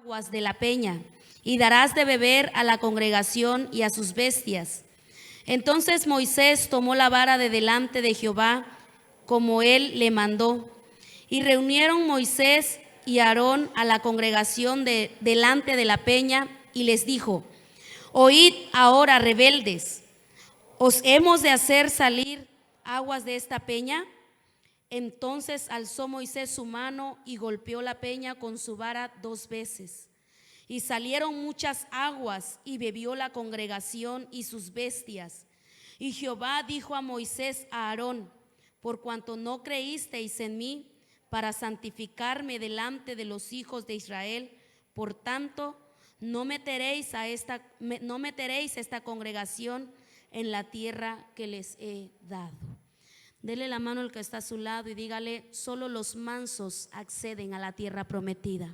aguas de la peña, y darás de beber a la congregación y a sus bestias. Entonces Moisés tomó la vara de delante de Jehová, como él le mandó, y reunieron Moisés y Aarón a la congregación delante de la peña, y les dijo: Oíd ahora, rebeldes, ¿os hemos de hacer salir aguas de esta peña? Entonces alzó Moisés su mano y golpeó la peña con su vara 2 veces. Y salieron muchas aguas, y bebió la congregación y sus bestias. Y Jehová dijo a Moisés a Aarón: por cuanto no creísteis en mí para santificarme delante de los hijos de Israel, por tanto no meteréis esta congregación en la tierra que les he dado. Dele la mano al que está a su lado y dígale: solo los mansos acceden a la tierra prometida.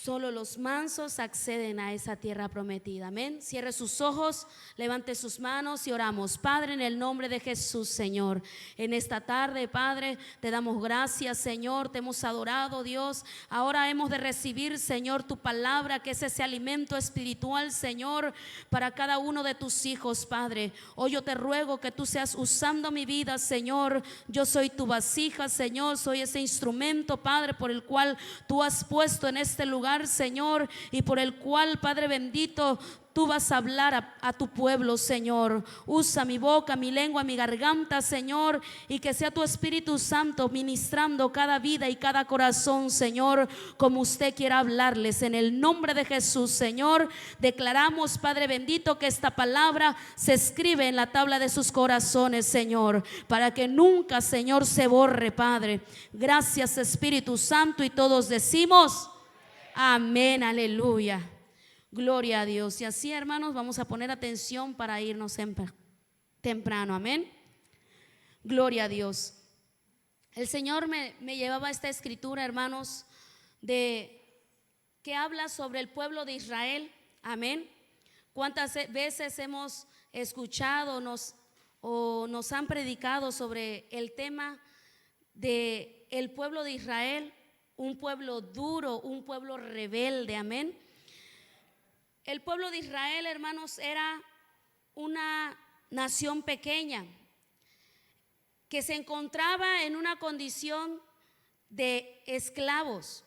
Solo los mansos acceden a esa tierra prometida. Amén. Cierre sus ojos, levante sus manos y oramos. Padre, en el nombre de Jesús, Señor, en esta tarde, Padre, te damos gracias, Señor. Te hemos adorado, Dios. Ahora hemos de recibir, Señor, tu palabra, que es ese alimento espiritual, Señor, para cada uno de tus hijos, Padre. Hoy yo te ruego que tú seas usando mi vida, Señor. Yo soy tu vasija, Señor. Soy ese instrumento, Padre, por el cual tú has puesto en este lugar, Señor, y por el cual, Padre bendito, tú vas a hablar a tu pueblo, Señor. Usa mi boca, mi lengua, mi garganta, Señor, y que sea tu Espíritu Santo ministrando cada vida y cada corazón, Señor, como usted quiera hablarles. En el nombre de Jesús, Señor, declaramos, Padre bendito, que esta palabra se escribe en la tabla de sus corazones, Señor, para que nunca, Señor, se borre, Padre. Gracias, Espíritu Santo, y todos decimos amén, aleluya. Gloria a Dios. Y así, hermanos, vamos a poner atención para irnos temprano. Amén. Gloria a Dios. El Señor me llevaba esta escritura, hermanos, que habla sobre el pueblo de Israel. Amén. ¿Cuántas veces hemos escuchado o nos han predicado sobre el tema de el pueblo de Israel? Un pueblo duro, un pueblo rebelde, amén. El pueblo de Israel, hermanos, era una nación pequeña que se encontraba en una condición de esclavos.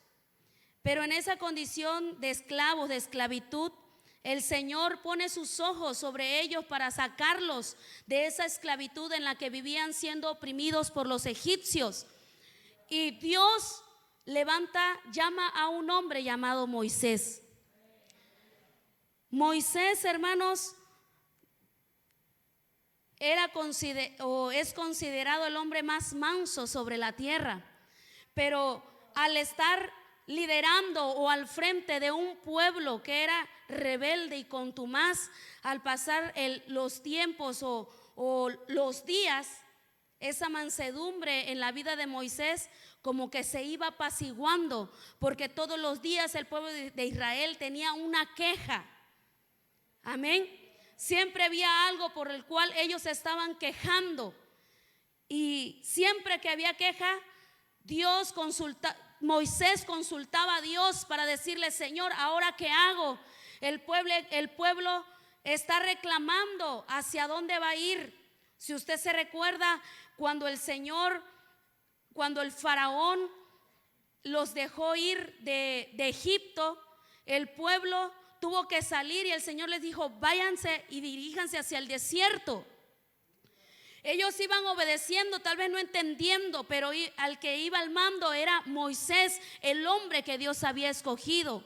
Pero en esa condición de esclavos, de esclavitud, el Señor pone sus ojos sobre ellos para sacarlos de esa esclavitud en la que vivían siendo oprimidos por los egipcios. Y Dios llama a un hombre llamado Moisés. Moisés, hermanos, es considerado el hombre más manso sobre la tierra, pero al estar liderando o al frente de un pueblo que era rebelde y contumaz, al pasar los tiempos o los días, esa mansedumbre en la vida de Moisés como que se iba apaciguando, porque todos los días el pueblo de Israel tenía una queja. Amén. Siempre había algo por el cual ellos estaban quejando, y siempre que había queja, Moisés consultaba a Dios para decirle: Señor, ¿ahora qué hago? El pueblo está reclamando hacia dónde va a ir. Si usted se recuerda, cuando el faraón los dejó ir de Egipto, el pueblo tuvo que salir y el Señor les dijo: váyanse y diríjanse hacia el desierto. Ellos iban obedeciendo, tal vez no entendiendo, pero al que iba al mando era Moisés, el hombre que Dios había escogido,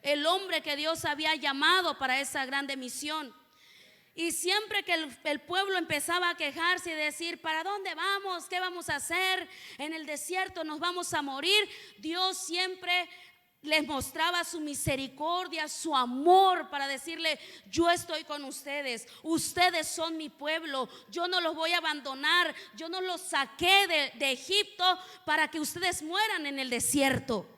el hombre que Dios había llamado para esa grande misión. Y siempre que el pueblo empezaba a quejarse y decir: ¿para dónde vamos? ¿Qué vamos a hacer? En el desierto nos vamos a morir. Dios siempre les mostraba su misericordia, su amor, para decirle: yo estoy con ustedes, ustedes son mi pueblo, yo no los voy a abandonar, yo no los saqué de Egipto para que ustedes mueran en el desierto.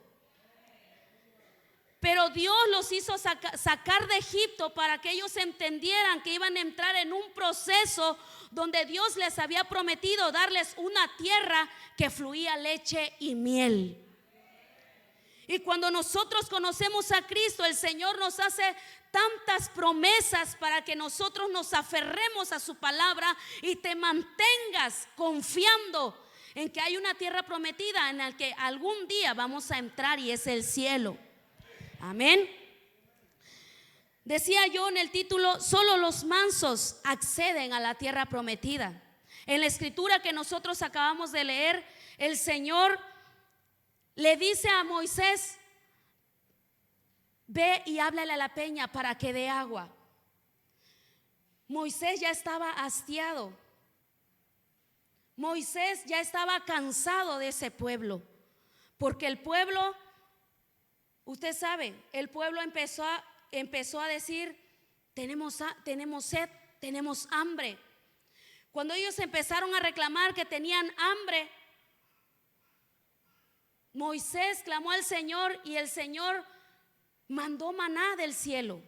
Pero Dios los hizo sacar de Egipto para que ellos entendieran que iban a entrar en un proceso donde Dios les había prometido darles una tierra que fluía leche y miel. Y cuando nosotros conocemos a Cristo, el Señor nos hace tantas promesas para que nosotros nos aferremos a su palabra y te mantengas confiando en que hay una tierra prometida en la que algún día vamos a entrar, y es el cielo. Amén. Decía yo en el título, solo los mansos acceden a la tierra prometida. En la escritura que nosotros acabamos de leer, el Señor le dice a Moisés: ve y háblale a la peña para que dé agua. Moisés ya estaba hastiado. Moisés ya estaba cansado de ese pueblo, porque el pueblo, usted sabe, el pueblo empezó a decir: tenemos sed, tenemos hambre. Cuando ellos empezaron a reclamar que tenían hambre, Moisés clamó al Señor y el Señor mandó maná del cielo.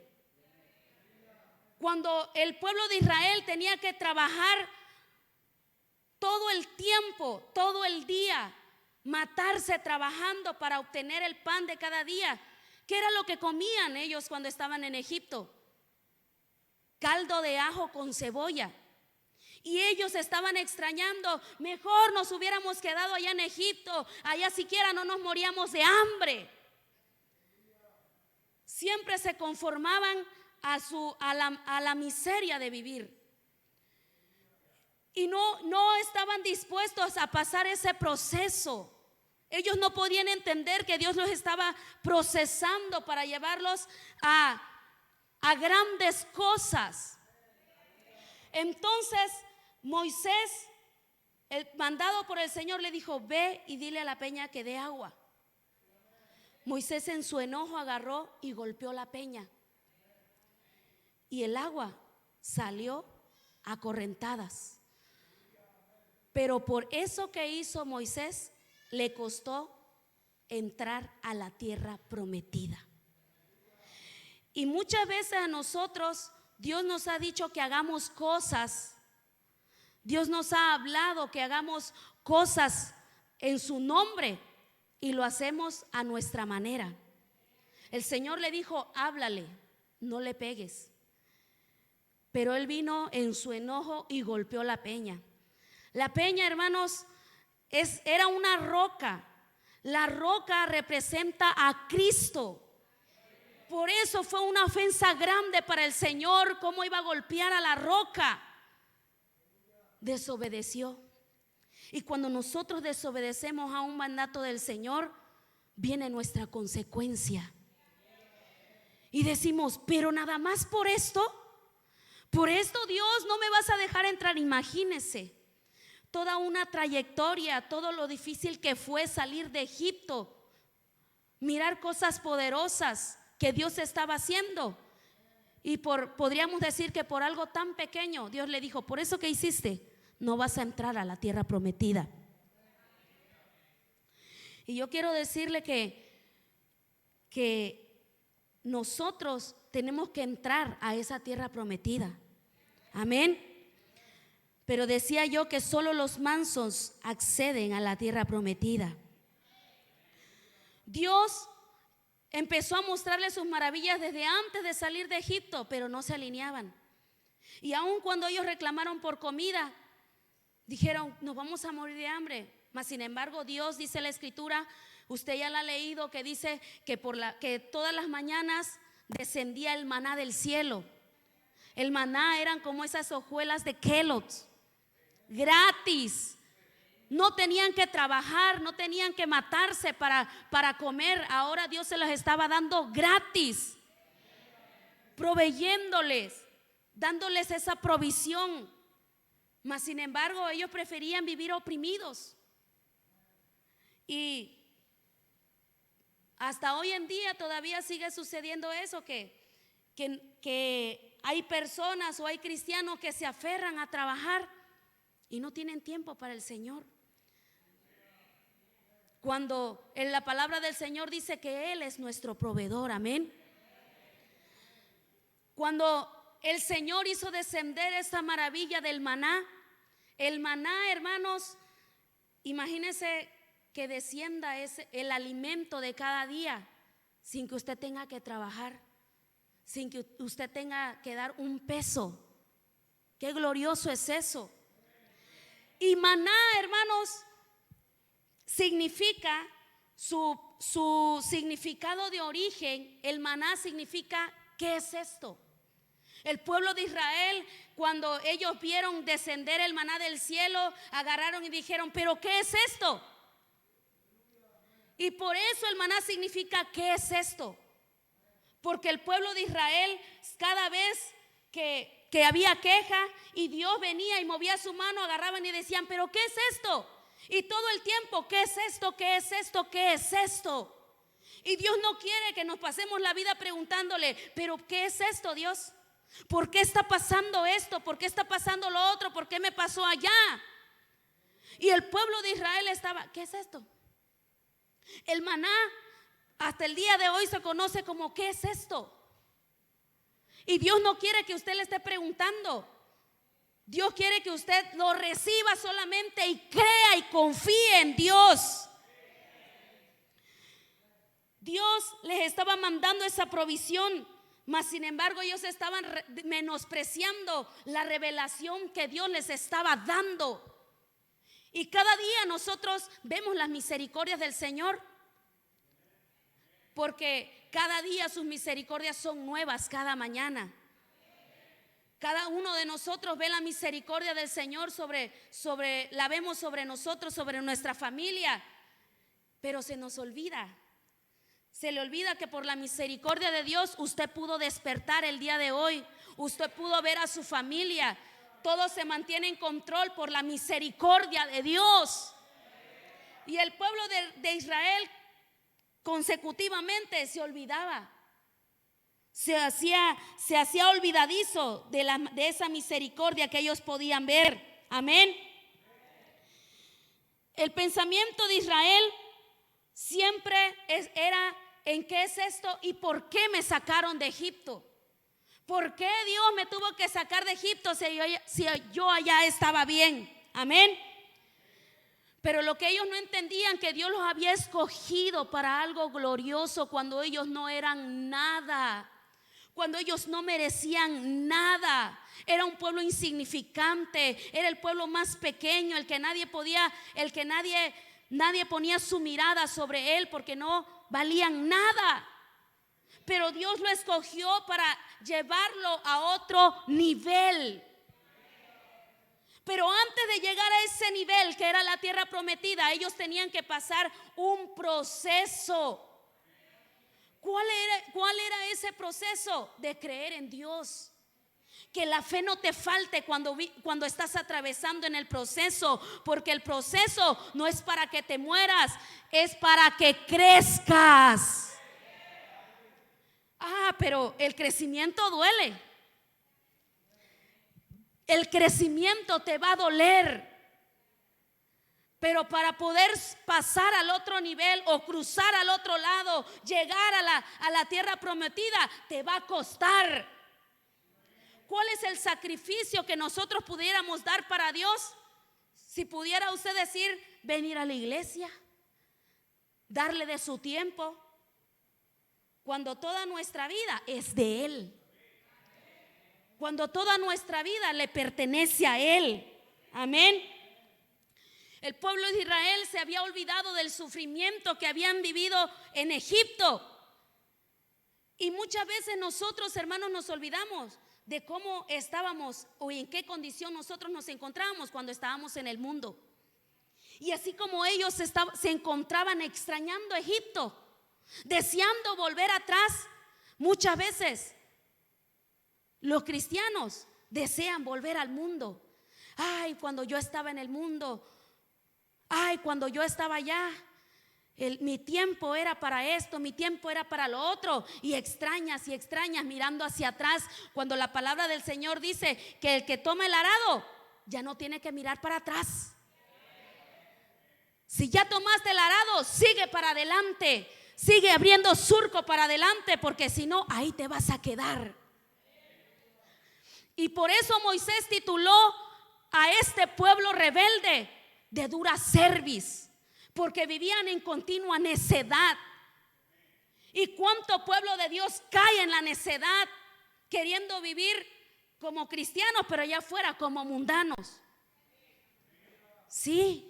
Cuando el pueblo de Israel tenía que trabajar todo el tiempo, todo el día, matarse trabajando para obtener el pan de cada día, ¿qué era lo que comían ellos cuando estaban en Egipto? Caldo de ajo con cebolla. Y ellos estaban extrañando: mejor nos hubiéramos quedado allá en Egipto, allá siquiera no nos moríamos de hambre. Siempre se conformaban a la miseria de vivir. Y no estaban dispuestos a pasar ese proceso. Ellos no podían entender que Dios los estaba procesando para llevarlos a grandes cosas. Entonces Moisés, el mandado por el Señor, le dijo: ve y dile a la peña que dé agua. Moisés en su enojo agarró y golpeó la peña, y el agua salió a correntadas. Pero por eso que hizo Moisés, le costó entrar a la tierra prometida. Y muchas veces a nosotros Dios nos ha dicho que hagamos cosas. Dios nos ha hablado que hagamos cosas en su nombre y lo hacemos a nuestra manera. El Señor le dijo: háblale, no le pegues. Pero él vino en su enojo y golpeó la peña. La peña, hermanos, era una roca. La roca representa a Cristo. Por eso fue una ofensa grande para el Señor. ¿Cómo iba a golpear a la roca? Desobedeció. Y cuando nosotros desobedecemos a un mandato del Señor, viene nuestra consecuencia. Y decimos: pero nada más por esto Dios no me vas a dejar entrar. Imagínese toda una trayectoria, todo lo difícil que fue salir de Egipto, mirar cosas poderosas que Dios estaba haciendo. Y podríamos decir que por algo tan pequeño Dios le dijo: por eso que hiciste, no vas a entrar a la tierra prometida. Y yo quiero decirle que nosotros tenemos que entrar a esa tierra prometida. Amén. Pero decía yo que solo los mansos acceden a la tierra prometida. Dios empezó a mostrarles sus maravillas desde antes de salir de Egipto, pero no se alineaban. Y aun cuando ellos reclamaron por comida, dijeron: nos vamos a morir de hambre. Mas sin embargo, Dios, dice la escritura, usted ya la ha leído, que dice que todas las mañanas descendía el maná del cielo. El maná eran como esas hojuelas de Kellogg's, gratis. No tenían que trabajar, no tenían que matarse para comer. Ahora Dios se los estaba dando gratis, proveyéndoles, dándoles esa provisión. Mas sin embargo, ellos preferían vivir oprimidos. Y hasta hoy en día todavía sigue sucediendo eso, que hay personas o hay cristianos que se aferran a trabajar y no tienen tiempo para el Señor. Cuando en la palabra del Señor dice que Él es nuestro proveedor. Amén. Cuando el Señor hizo descender esta maravilla del maná, el maná, hermanos, imagínense que descienda el alimento de cada día sin que usted tenga que trabajar, sin que usted tenga que dar un peso. Qué glorioso es eso. Y maná, hermanos, significa su significado de origen. El maná significa ¿qué es esto? El pueblo de Israel, cuando ellos vieron descender el maná del cielo, agarraron y dijeron, ¿pero qué es esto? Y por eso el maná significa ¿qué es esto? Porque el pueblo de Israel, cada vez que había queja y Dios venía y movía su mano, agarraban y decían, ¿pero qué es esto? Y todo el tiempo, ¿qué es esto? ¿Qué es esto? ¿Qué es esto? Y Dios no quiere que nos pasemos la vida preguntándole, ¿pero qué es esto, Dios? ¿Por qué está pasando esto? ¿Por qué está pasando lo otro? ¿Por qué me pasó allá? Y el pueblo de Israel estaba, ¿qué es esto? El maná hasta el día de hoy se conoce como ¿qué es esto? Y Dios no quiere que usted le esté preguntando. Dios quiere que usted lo reciba solamente y crea y confíe en Dios. Dios les estaba mandando esa provisión, mas sin embargo ellos estaban menospreciando la revelación que Dios les estaba dando. Y cada día nosotros vemos las misericordias del Señor, porque cada día sus misericordias son nuevas cada mañana. Cada uno de nosotros ve la misericordia del Señor la vemos sobre nosotros, sobre nuestra familia, pero se nos olvida. Se le olvida que por la misericordia de Dios usted pudo despertar el día de hoy. Usted pudo ver a su familia. Todo se mantiene en control por la misericordia de Dios. Y el pueblo de Israel consecutivamente se olvidaba. Se hacía olvidadizo de esa misericordia que ellos podían ver. Amén. El pensamiento de Israel siempre era ¿en qué es esto? ¿Y por qué me sacaron de Egipto? ¿Por qué Dios me tuvo que sacar de Egipto si yo allá estaba bien? Amén. Pero lo que ellos no entendían, que Dios los había escogido para algo glorioso cuando ellos no eran nada, cuando ellos no merecían nada. Era un pueblo insignificante, era el pueblo más pequeño, nadie ponía su mirada sobre él porque no valían nada. Pero Dios lo escogió para llevarlo a otro nivel. Pero antes de llegar a ese nivel que era la tierra prometida, ellos tenían que pasar un proceso. ¿Cuál era ese proceso? De creer en Dios. Que la fe no te falte cuando estás atravesando en el proceso, porque el proceso no es para que te mueras, es para que crezcas. Pero el crecimiento duele. El crecimiento te va a doler. Pero para poder pasar al otro nivel o cruzar al otro lado, llegar a la tierra prometida, te va a costar. ¿Cuál es el sacrificio que nosotros pudiéramos dar para Dios? Si pudiera usted decir, venir a la iglesia, darle de su tiempo, cuando toda nuestra vida es de Él. Cuando toda nuestra vida le pertenece a Él. Amén. El pueblo de Israel se había olvidado del sufrimiento que habían vivido en Egipto. Y muchas veces nosotros, hermanos, nos olvidamos de cómo estábamos o en qué condición nosotros nos encontrábamos cuando estábamos en el mundo. Y así como ellos se encontraban extrañando Egipto, deseando volver atrás, muchas veces los cristianos desean volver al mundo. Cuando yo estaba en el mundo, cuando yo estaba allá, mi tiempo era para esto, mi tiempo era para lo otro. Y extrañas mirando hacia atrás, cuando la palabra del Señor dice que el que toma el arado ya no tiene que mirar para atrás. Si ya tomaste el arado, sigue para adelante, sigue abriendo surco para adelante, porque si no, ahí te vas a quedar. Y por eso Moisés tituló a este pueblo rebelde de dura cerviz, porque vivían en continua necedad. ¿Y cuánto pueblo de Dios cae en la necedad, queriendo vivir como cristianos, pero allá afuera como mundanos? Sí.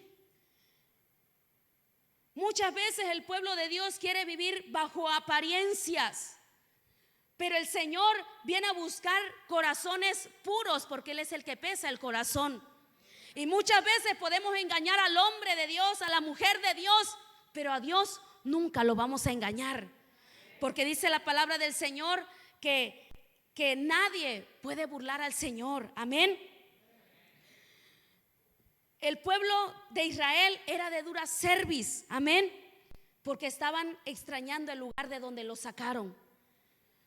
Muchas veces el pueblo de Dios quiere vivir bajo apariencias, pero el Señor viene a buscar corazones puros, porque Él es el que pesa el corazón. Y muchas veces podemos engañar al hombre de Dios, a la mujer de Dios, pero a Dios nunca lo vamos a engañar, porque dice la palabra del Señor que nadie puede burlar al Señor. Amén. El pueblo de Israel era de dura cerviz, amén, porque estaban extrañando el lugar de donde los sacaron.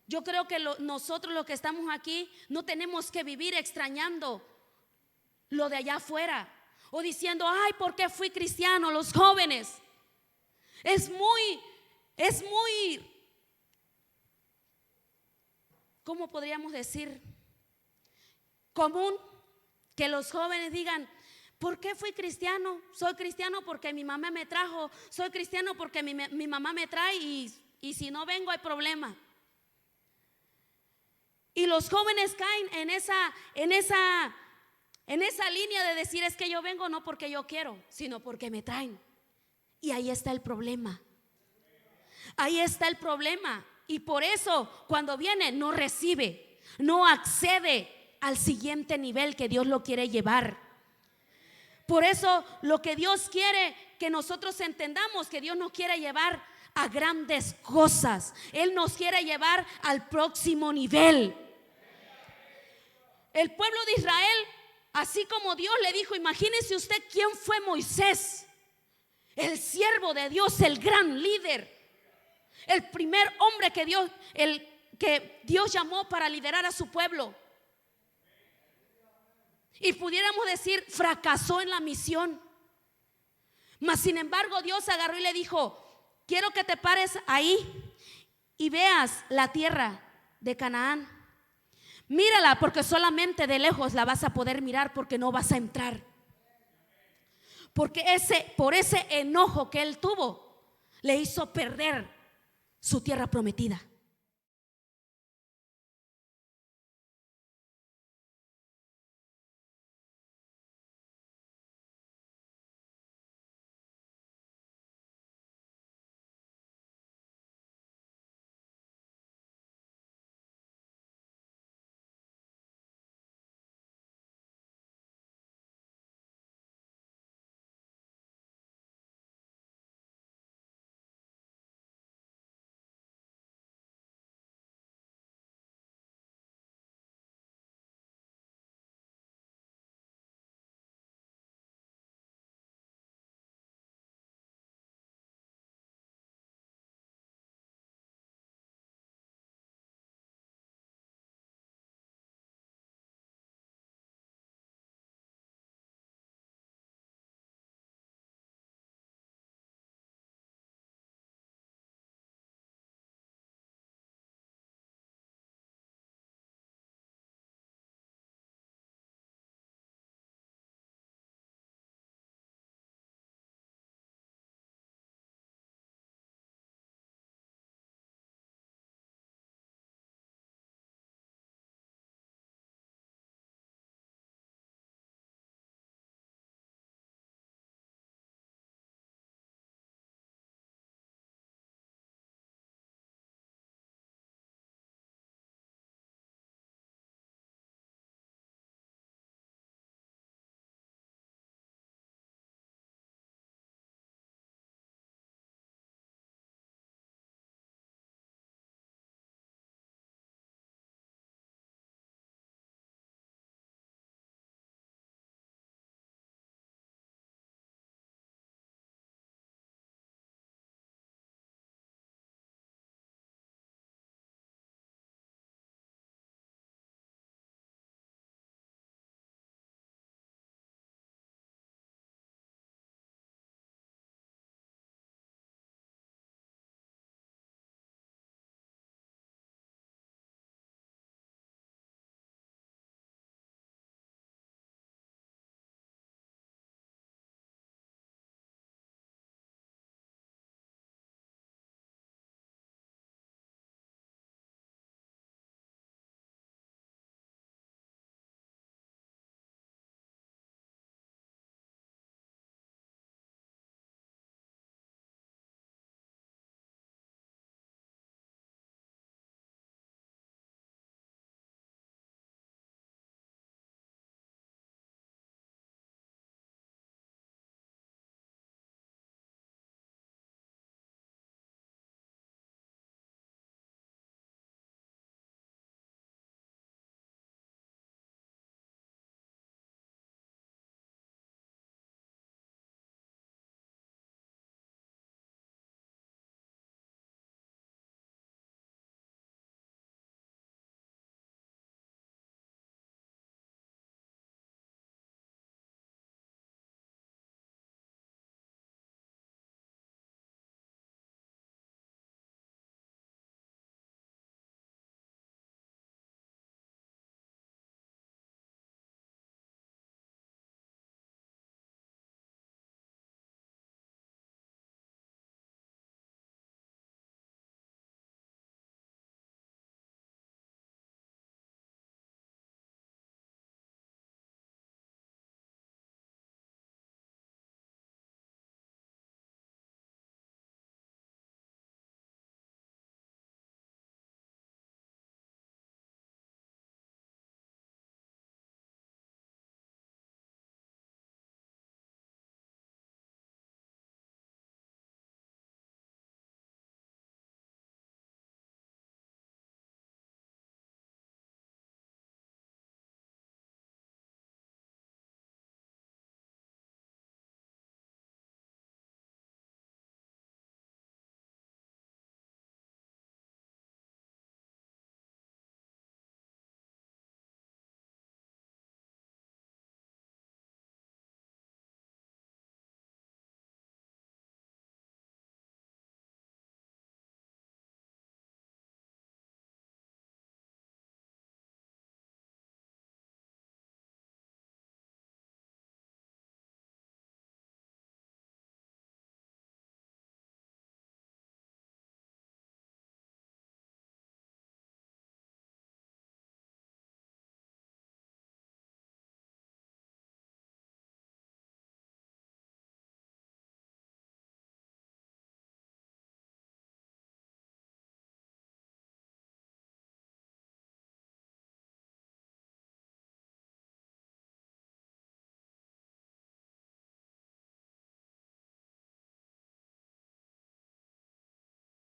Yo creo que nosotros los que estamos aquí no tenemos que vivir extrañando lo de allá afuera, o diciendo, ay, ¿por qué fui cristiano? Los jóvenes, es muy, ¿cómo podríamos decir? Común que los jóvenes digan, ¿por qué fui cristiano? Soy cristiano porque mi mamá me trajo. Soy cristiano porque mi mamá me trae, y si no vengo hay problema. Y los jóvenes caen en esa línea de decir, es que yo vengo no porque yo quiero, sino porque me traen. Y ahí está el problema. Ahí está el problema. Y por eso cuando viene no recibe, no accede al siguiente nivel que Dios lo quiere llevar. Por eso lo que Dios quiere que nosotros entendamos, que Dios nos quiere llevar a grandes cosas. Él nos quiere llevar al próximo nivel. El pueblo de Israel, así como Dios le dijo, imagínese usted quién fue Moisés, el siervo de Dios, el gran líder, el primer hombre que Dios llamó para liderar a su pueblo. Y pudiéramos decir, fracasó en la misión. Mas sin embargo Dios agarró y le dijo, quiero que te pares ahí y veas la tierra de Canaán. Mírala, porque solamente de lejos la vas a poder mirar, porque no vas a entrar. Porque por ese enojo que él tuvo, le hizo perder su tierra prometida.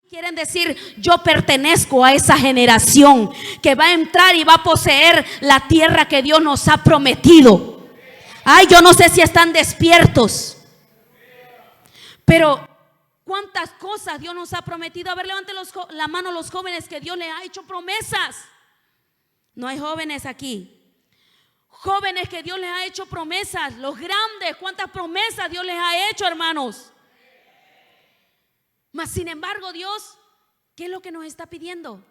Quieren decir, yo pertenezco a esa generación que va a entrar y va a poseer la tierra que Dios nos ha prometido. Ay, yo no sé si están despiertos, pero ¿cuántas cosas Dios nos ha prometido? A ver, levanten la mano los jóvenes que Dios les ha hecho promesas. No hay jóvenes aquí. Jóvenes que Dios les ha hecho promesas. Los grandes, ¿cuántas promesas Dios les ha hecho, hermanos? Mas sin embargo, Dios, ¿qué es lo que nos está pidiendo?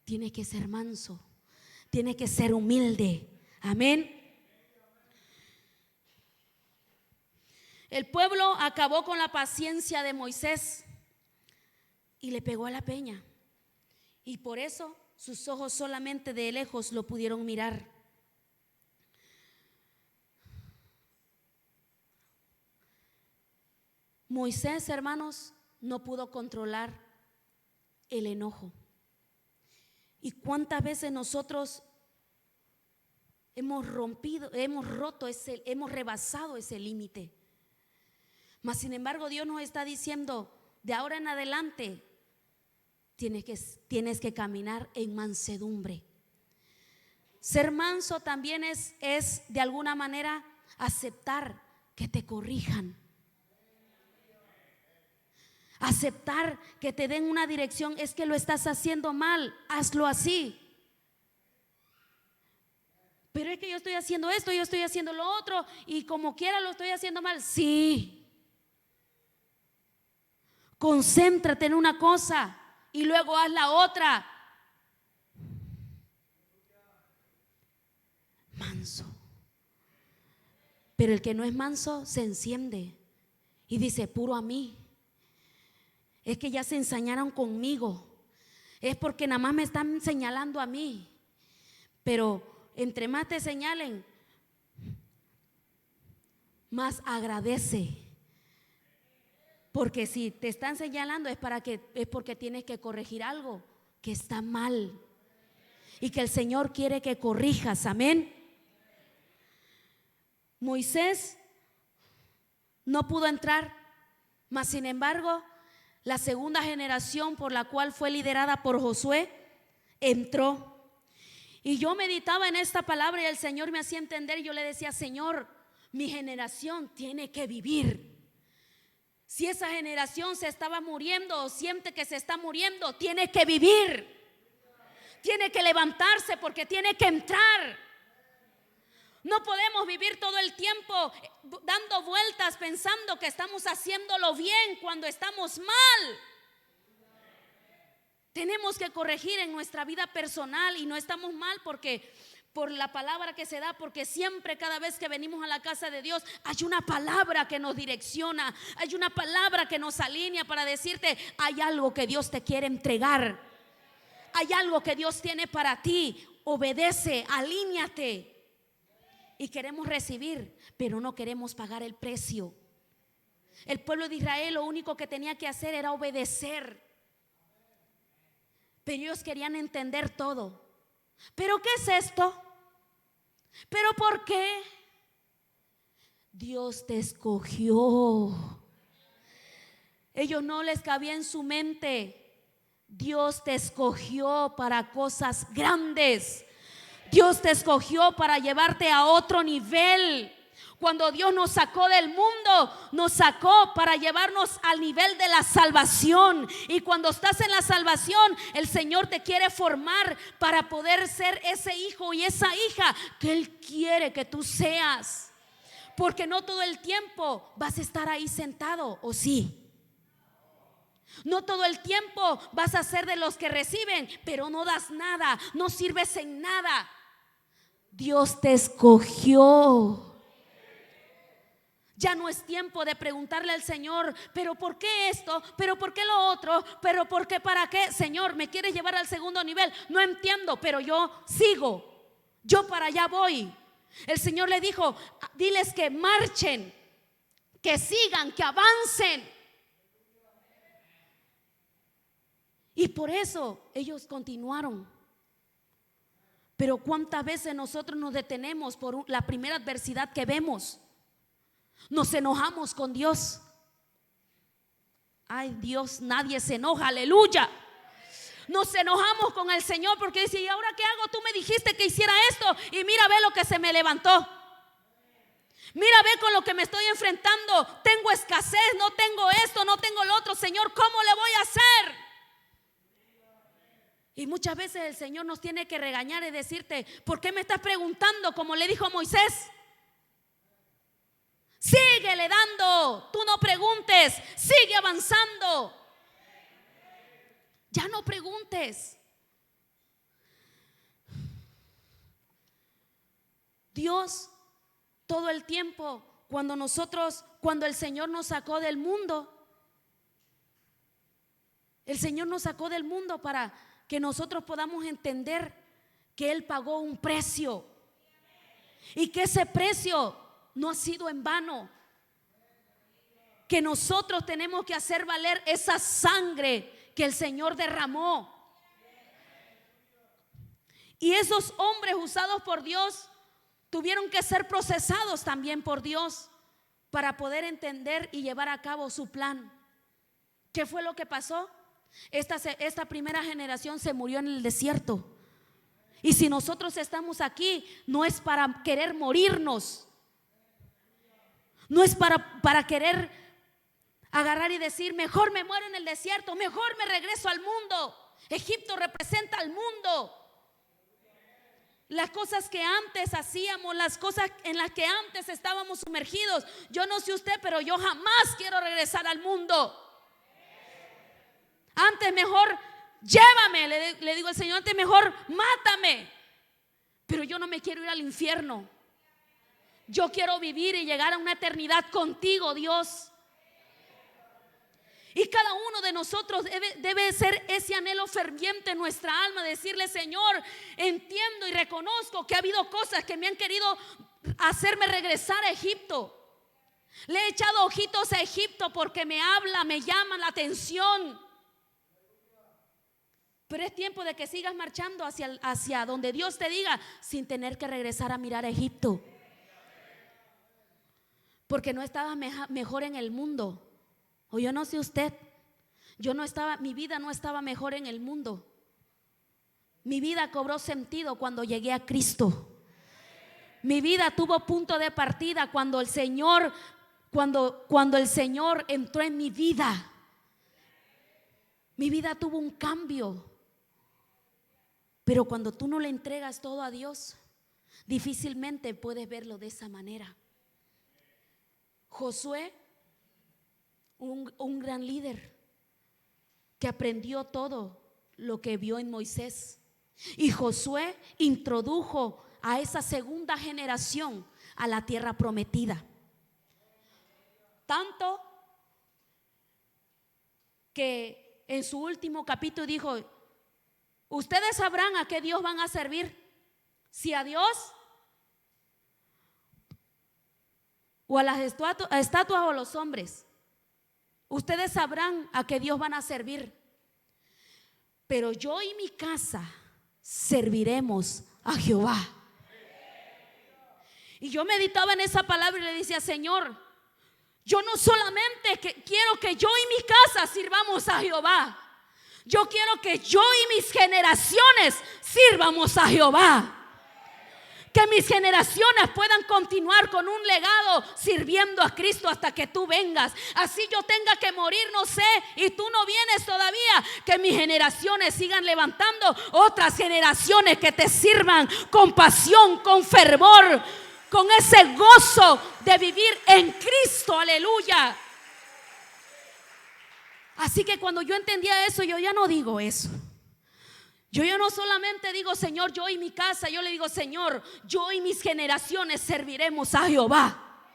Tiene que ser manso, tiene que ser humilde. Amén. El pueblo acabó con la paciencia de Moisés y le pegó a la peña. Y por eso sus ojos solamente de lejos lo pudieron mirar. Moisés, hermanos, no pudo controlar el enojo. ¿Y cuántas veces nosotros hemos rebasado ese límite? Mas sin embargo, Dios nos está diciendo, de ahora en adelante tienes que caminar en mansedumbre. Ser manso también es de alguna manera aceptar que te corrijan. Aceptar que te den una dirección. Es que lo estás haciendo mal, hazlo así. Pero es que yo estoy haciendo esto, yo estoy haciendo lo otro, y como quiera lo estoy haciendo mal. Sí. Concéntrate en una cosa y luego haz la otra. Manso. Pero el que no es manso se enciende y dice, puro a mí. Es que ya se ensañaron conmigo. Es porque nada más me están señalando a mí. Pero entre más te señalen, más agradece. Porque si te están señalando es porque tienes que corregir algo que está mal. Y que el Señor quiere que corrijas. Amén. Moisés no pudo entrar, mas sin embargo, la segunda generación por la cual fue liderada por Josué entró. Y yo meditaba en esta palabra y el Señor me hacía entender. Y yo le decía, Señor, mi generación tiene que vivir. Si esa generación se estaba muriendo o siente que se está muriendo, tiene que vivir. Tiene que levantarse porque tiene que entrar. No podemos vivir todo el tiempo dando vueltas pensando que estamos haciéndolo bien cuando estamos mal. Tenemos que corregir en nuestra vida personal y no estamos mal por la palabra que se da, porque siempre cada vez que venimos a la casa de Dios hay una palabra que nos direcciona, hay una palabra que nos alinea para decirte, hay algo que Dios te quiere entregar, hay algo que Dios tiene para ti, obedece, alíñate. Y queremos recibir, pero no queremos pagar el precio. El pueblo de Israel lo único que tenía que hacer era obedecer. Pero ellos querían entender todo. ¿Pero qué es esto? ¿Pero por qué? Dios te escogió. Ellos no les cabía en su mente. Dios te escogió para cosas grandes. Dios te escogió para llevarte a otro nivel. Cuando Dios nos sacó del mundo, nos sacó para llevarnos al nivel de la salvación. Y cuando estás en la salvación, el Señor te quiere formar para poder ser ese hijo y esa hija que Él quiere que tú seas. Porque no todo el tiempo vas a estar ahí sentado, ¿o sí? No todo el tiempo vas a ser de los que reciben, pero no das nada, no sirves en nada. Dios te escogió. Ya no es tiempo de preguntarle al Señor, pero ¿por qué esto? ¿Pero por qué lo otro? ¿Pero por qué? ¿Para qué? Señor, ¿me quieres llevar al segundo nivel? No entiendo, pero yo sigo. Yo para allá voy. El Señor le dijo, diles que marchen, que sigan, que avancen. Y por eso ellos continuaron. Pero ¿cuántas veces nosotros nos detenemos por la primera adversidad que vemos? Nos enojamos con Dios. Ay Dios, nadie se enoja, aleluya. Nos enojamos con el Señor porque dice: ¿y ahora qué hago? Tú me dijiste que hiciera esto y mira, ve lo que se me levantó. Mira, ve con lo que me estoy enfrentando. Tengo escasez, no tengo esto, no tengo lo otro. Señor, ¿cómo le voy a hacer? Y muchas veces el Señor nos tiene que regañar y decirte: ¿por qué me estás preguntando? Como le dijo a Moisés: síguele dando, tú no preguntes, sigue avanzando. Ya no preguntes. Dios todo el tiempo, cuando el Señor nos sacó del mundo, el Señor nos sacó del mundo para que nosotros podamos entender que Él pagó un precio y que ese precio no ha sido en vano, que nosotros tenemos que hacer valer esa sangre que el Señor derramó. Y esos hombres usados por Dios tuvieron que ser procesados también por Dios para poder entender y llevar a cabo su plan. ¿Qué fue lo que pasó? Esta primera generación se murió en el desierto. Y si nosotros estamos aquí, no es para querer morirnos, no es para querer agarrar y decir: mejor me muero en el desierto, mejor me regreso al mundo. Egipto representa al mundo. Las cosas que antes hacíamos, las cosas en las que antes estábamos sumergidos. Yo no sé usted, pero yo jamás quiero regresar al mundo. Antes mejor llévame, le digo al Señor, antes mejor mátame. Pero yo no me quiero ir al infierno. Yo quiero vivir y llegar a una eternidad contigo, Dios. Y cada uno de nosotros debe ser ese anhelo ferviente en nuestra alma, decirle: Señor, entiendo y reconozco que ha habido cosas que me han querido hacerme regresar a Egipto. Le he echado ojitos a Egipto porque me habla, me llama la atención. Pero es tiempo de que sigas marchando hacia donde Dios te diga, sin tener que regresar a mirar a Egipto. Porque no estaba mejor en el mundo. O yo no sé usted, mi vida no estaba mejor en el mundo. Mi vida cobró sentido cuando llegué a Cristo. Mi vida tuvo punto de partida cuando el Señor entró en mi vida. Mi vida tuvo un cambio. Pero cuando tú no le entregas todo a Dios, difícilmente puedes verlo de esa manera. Josué, un gran líder que aprendió todo lo que vio en Moisés. Y Josué introdujo a esa segunda generación a la tierra prometida. Tanto que en su último capítulo dijo: ustedes sabrán a qué Dios van a servir, si a Dios o a las estatuas o a los hombres. Ustedes sabrán a qué Dios van a servir, pero yo y mi casa serviremos a Jehová. Y yo meditaba en esa palabra y le decía: Señor, yo no solamente quiero que yo y mi casa sirvamos a Jehová, yo quiero que yo y mis generaciones sirvamos a Jehová. Que mis generaciones puedan continuar con un legado sirviendo a Cristo hasta que tú vengas. Así yo tenga que morir, no sé, y tú no vienes todavía, que mis generaciones sigan levantando otras generaciones que te sirvan con pasión, con fervor, con ese gozo de vivir en Cristo. Aleluya. Así que cuando yo entendía eso, yo ya no digo eso. Yo ya no solamente digo: Señor, yo y mi casa. Yo le digo: Señor, yo y mis generaciones serviremos a Jehová.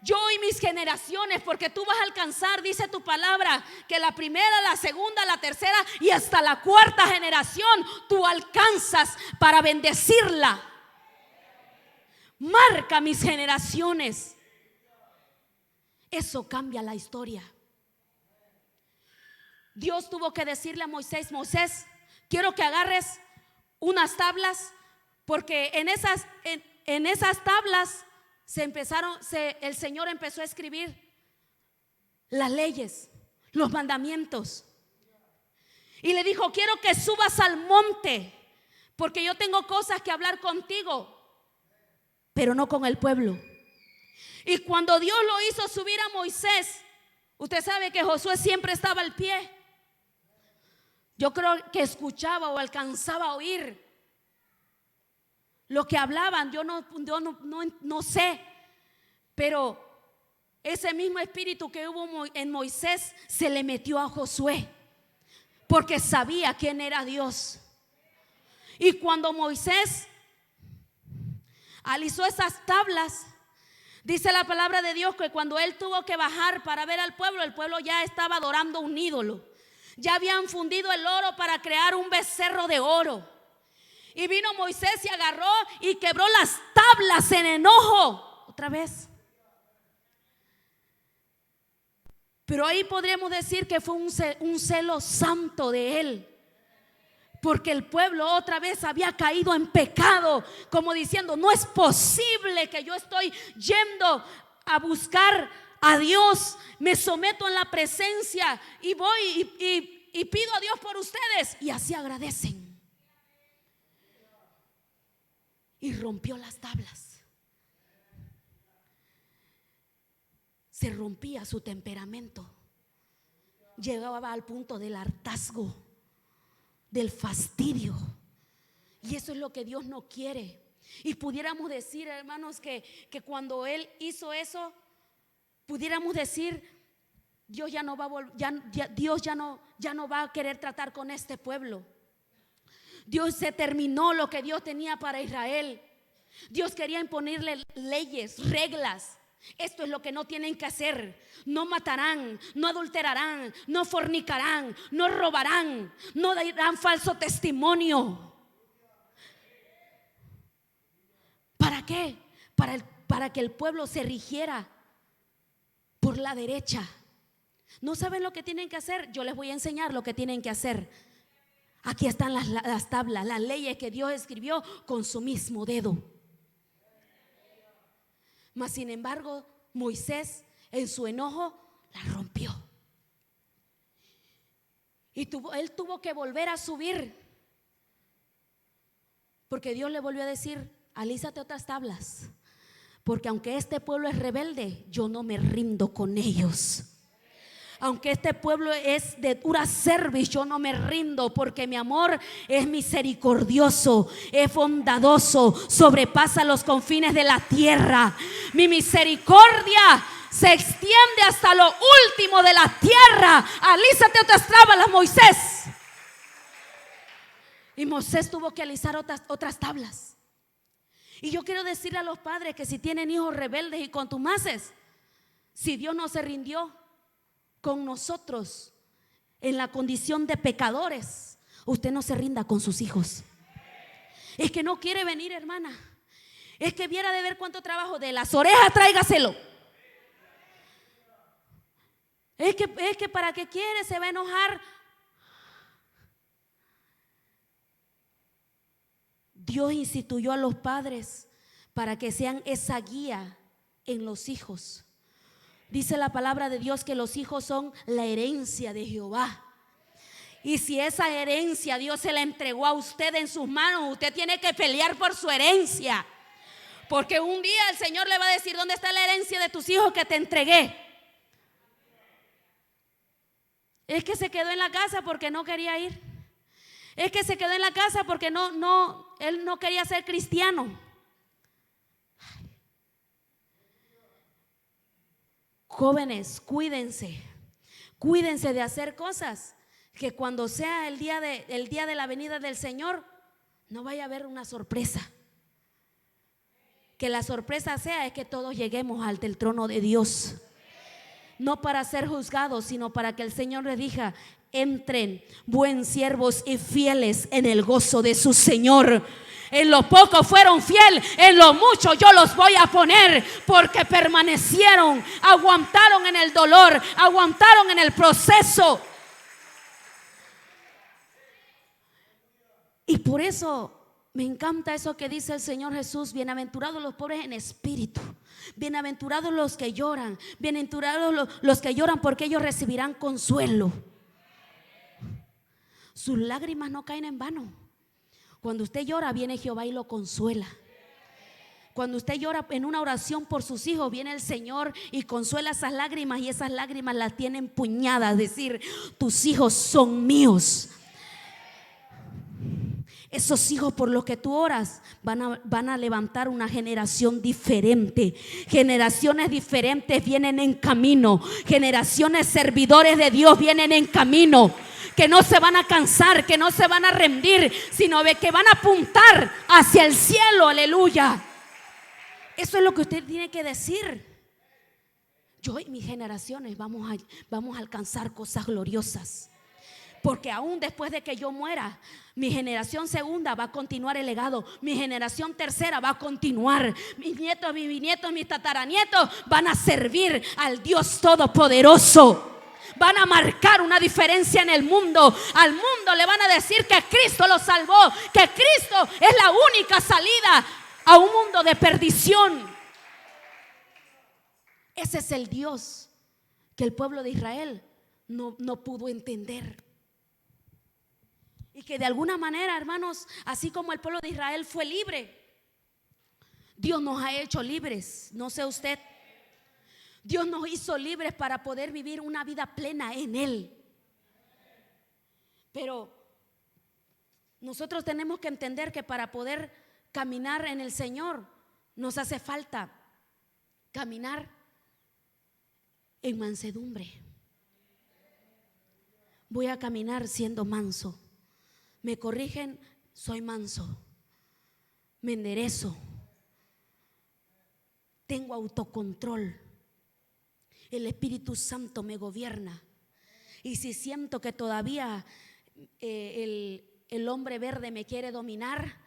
Yo y mis generaciones, porque tú vas a alcanzar, dice tu palabra, que la primera, la segunda, la tercera y hasta la cuarta generación tú alcanzas para bendecirla. Marca mis generaciones. Eso cambia la historia. Dios tuvo que decirle a Moisés: Moisés, quiero que agarres unas tablas, porque en esas tablas el Señor empezó a escribir las leyes, los mandamientos. Y le dijo: quiero que subas al monte, porque yo tengo cosas que hablar contigo, pero no con el pueblo. Y cuando Dios lo hizo subir a Moisés, usted sabe que Josué siempre estaba al pie. Yo creo que escuchaba o alcanzaba a oír lo que hablaban. Yo no sé, pero ese mismo espíritu que hubo en Moisés se le metió a Josué, porque sabía quién era Dios. Y cuando Moisés alisó esas tablas, dice la palabra de Dios que cuando él tuvo que bajar para ver al pueblo, el pueblo ya estaba adorando un ídolo. Ya habían fundido el oro para crear un becerro de oro. Y vino Moisés y agarró y quebró las tablas en enojo. Otra vez. Pero ahí podríamos decir que fue un celo santo de él, porque el pueblo otra vez había caído en pecado, como diciendo: no es posible que yo estoy yendo a buscar a Dios, me someto en la presencia y voy y pido a Dios por ustedes, y así agradecen. Y rompió las tablas. Se rompía su temperamento. Llegaba al punto del hartazgo, del fastidio. Y eso es lo que Dios no quiere. Y pudiéramos decir, hermanos, que cuando Él hizo eso, pudiéramos decir: Dios ya no va a Dios ya no va a querer tratar con este pueblo. Dios se terminó lo que Dios tenía para Israel. Dios quería imponerle leyes, reglas. Esto es lo que no tienen que hacer: no matarán, no adulterarán, no fornicarán, no robarán, no darán falso testimonio. ¿Para qué? Para que el pueblo se rigiera por la derecha. ¿No saben lo que tienen que hacer? Yo les voy a enseñar lo que tienen que hacer. Aquí están las tablas, las leyes que Dios escribió con su mismo dedo. Mas sin embargo, Moisés en su enojo la rompió. Y él tuvo que volver a subir, porque Dios le volvió a decir: alízate otras tablas, porque aunque este pueblo es rebelde, yo no me rindo con ellos. Aunque este pueblo es de dura cerviz, yo no me rindo, porque mi amor es misericordioso, es bondadoso, sobrepasa los confines de la tierra. Mi misericordia se extiende hasta lo último de la tierra. Alízate otras tablas, Moisés. Y Moisés tuvo que alisar otras tablas. Y yo quiero decirle a los padres que si tienen hijos rebeldes y contumaces, si Dios no se rindió con nosotros en la condición de pecadores, usted no se rinda con sus hijos. Es que no quiere venir, hermana. Es que viera de ver cuánto trabajo. De las orejas tráigaselo. Es que para qué quiere, se va a enojar. Dios instituyó a los padres para que sean esa guía en los hijos. Dice la palabra de Dios que los hijos son la herencia de Jehová. Y si esa herencia Dios se la entregó a usted en sus manos, usted tiene que pelear por su herencia. Porque un día el Señor le va a decir: ¿dónde está la herencia de tus hijos que te entregué? Es que se quedó en la casa porque no quería ir. Es que se quedó en la casa porque él no quería ser cristiano. Jóvenes, cuídense de hacer cosas que cuando sea el día de la venida del Señor no vaya a haber una sorpresa. Que la sorpresa sea es que todos lleguemos ante el trono de Dios, no para ser juzgados, sino para que el Señor les diga: entren, buen siervos y fieles, en el gozo de su Señor. En lo poco fueron fieles, en lo mucho yo los voy a poner, porque permanecieron, aguantaron en el dolor, aguantaron en el proceso. Y por eso me encanta eso que dice el Señor Jesús: bienaventurados los pobres en espíritu, bienaventurados los que lloran, bienaventurados los que lloran, porque ellos recibirán consuelo. Sus lágrimas no caen en vano. Cuando usted llora, viene Jehová y lo consuela. Cuando usted llora en una oración por sus hijos, viene el Señor y consuela esas lágrimas, y esas lágrimas las tiene empuñadas, es decir, tus hijos son míos. Esos hijos por los que tú oras van a levantar una generación diferente. Generaciones diferentes vienen en camino. Generaciones servidores de Dios vienen en camino, que no se van a cansar, que no se van a rendir, sino que van a apuntar hacia el cielo. Aleluya. Eso es lo que usted tiene que decir. Yo y mis generaciones vamos a alcanzar cosas gloriosas. Porque aún después de que yo muera, mi generación segunda va a continuar el legado. Mi generación tercera va a continuar. Mis nietos, mis bisnietos, mis tataranietos van a servir al Dios Todopoderoso. Van a marcar una diferencia en el mundo. Al mundo le van a decir que Cristo los salvó, que Cristo es la única salida a un mundo de perdición. Ese es el Dios que el pueblo de Israel no pudo entender. Y que de alguna manera, hermanos, así como el pueblo de Israel fue libre, Dios nos ha hecho libres. No sé usted, Dios nos hizo libres para poder vivir una vida plena en Él. Pero nosotros tenemos que entender que para poder caminar en el Señor nos hace falta caminar en mansedumbre. Voy a caminar siendo manso. Me corrigen, soy manso. Me enderezo. Tengo autocontrol. El Espíritu Santo me gobierna. Y si siento que todavía el hombre verde me quiere dominar,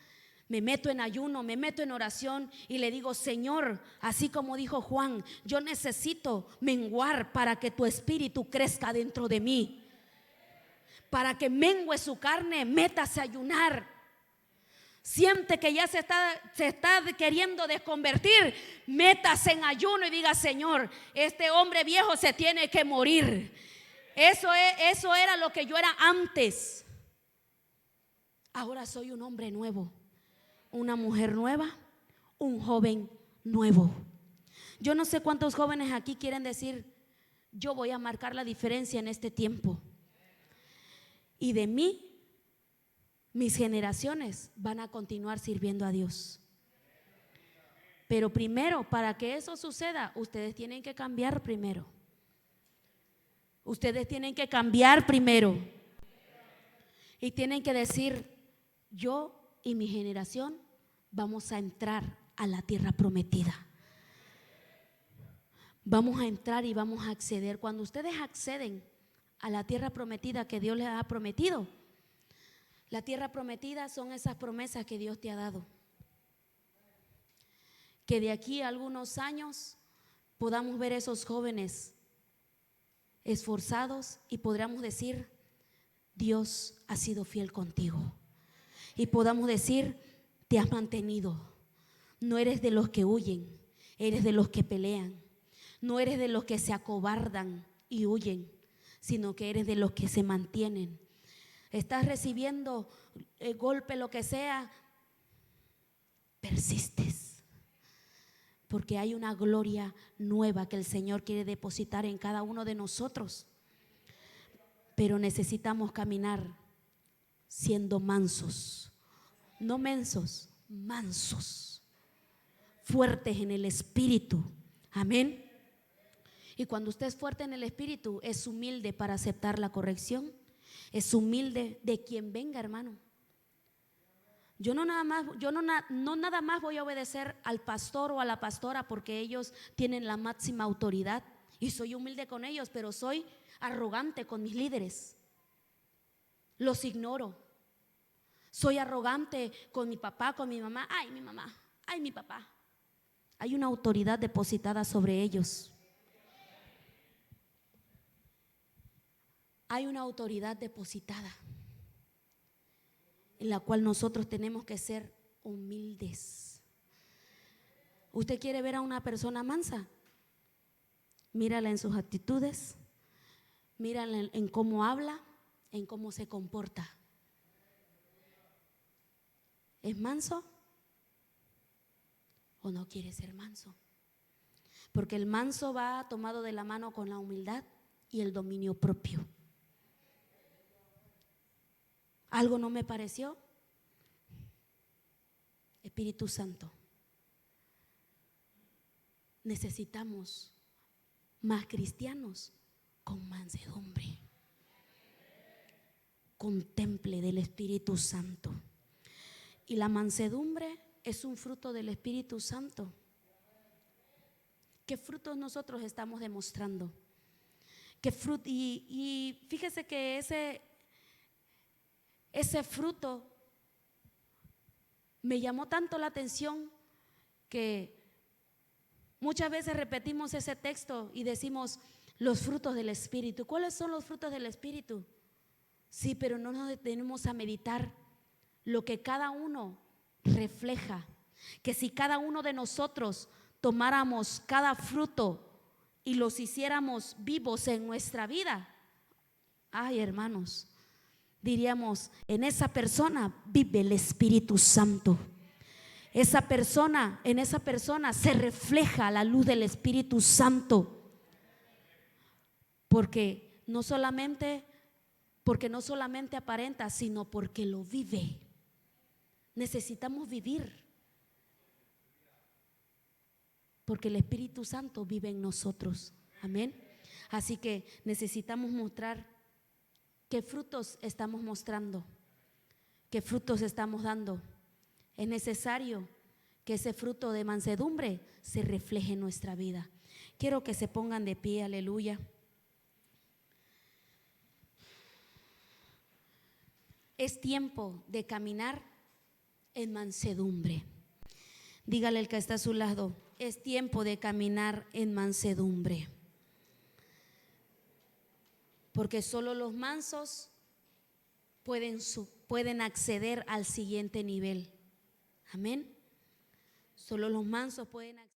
me meto en ayuno, me meto en oración y le digo: Señor, así como dijo Juan, yo necesito menguar para que tu espíritu crezca dentro de mí. Para que mengue su carne, métase a ayunar. Siente que ya se está queriendo desconvertir, métase en ayuno y diga: Señor, este hombre viejo se tiene que morir. Eso era lo que yo era antes. Ahora soy un hombre nuevo, una mujer nueva, un joven nuevo. Yo no sé cuántos jóvenes aquí quieren decir: yo voy a marcar la diferencia en este tiempo. Y de mí, mis generaciones van a continuar sirviendo a Dios. Pero primero, para que eso suceda, ustedes tienen que cambiar primero. Ustedes tienen que cambiar primero. Y tienen que decir: yo y mi generación vamos a entrar a la tierra prometida. Vamos a entrar y vamos a acceder. Cuando ustedes acceden a la tierra prometida que Dios les ha prometido, la tierra prometida son esas promesas que Dios te ha dado. Que de aquí a algunos años podamos ver esos jóvenes esforzados y podamos decir: Dios ha sido fiel contigo. Y podamos decir: te has mantenido. No eres de los que huyen, eres de los que pelean. No eres de los que se acobardan y huyen, sino que eres de los que se mantienen. Estás recibiendo golpe, lo que sea, persistes, porque hay una gloria nueva que el Señor quiere depositar en cada uno de nosotros. Pero necesitamos caminar siendo mansos, no mensos, mansos, fuertes en el espíritu. Amén. Y cuando usted es fuerte en el espíritu, es humilde para aceptar la corrección. Es humilde de quien venga, hermano. Yo no nada más voy a obedecer al pastor o a la pastora porque ellos tienen la máxima autoridad y soy humilde con ellos, pero soy arrogante con mis líderes. Los ignoro. Soy arrogante con mi papá, con mi mamá. Ay, mi mamá, ay, mi papá. Hay una autoridad depositada sobre ellos. Hay una autoridad depositada en la cual nosotros tenemos que ser humildes. ¿Usted quiere ver a una persona mansa? Mírala en sus actitudes, mírala en cómo habla, en cómo se comporta. ¿Es manso o no quiere ser manso? Porque el manso va tomado de la mano con la humildad y el dominio propio. ¿Algo no me pareció? Espíritu Santo, necesitamos más cristianos con mansedumbre, con temple del Espíritu Santo. Y la mansedumbre es un fruto del Espíritu Santo. ¿Qué frutos nosotros estamos demostrando? Y fíjese que ese fruto me llamó tanto la atención que muchas veces repetimos ese texto y decimos los frutos del Espíritu. ¿Cuáles son los frutos del Espíritu? Sí, pero no nos detenemos a meditar lo que cada uno refleja. Que si cada uno de nosotros tomáramos cada fruto y los hiciéramos vivos en nuestra vida, ay, hermanos, diríamos, en esa persona vive el Espíritu Santo. En esa persona se refleja la luz del Espíritu Santo. Porque no solamente aparenta, sino porque lo vive. Necesitamos vivir, porque el Espíritu Santo vive en nosotros. Amén. Así que necesitamos mostrar qué frutos estamos mostrando, qué frutos estamos dando. Es necesario que ese fruto de mansedumbre se refleje en nuestra vida. Quiero que se pongan de pie, aleluya. Es tiempo de caminar en mansedumbre. Dígale al que está a su lado, es tiempo de caminar en mansedumbre. Porque solo los mansos pueden acceder al siguiente nivel. Amén. Solo los mansos pueden acceder.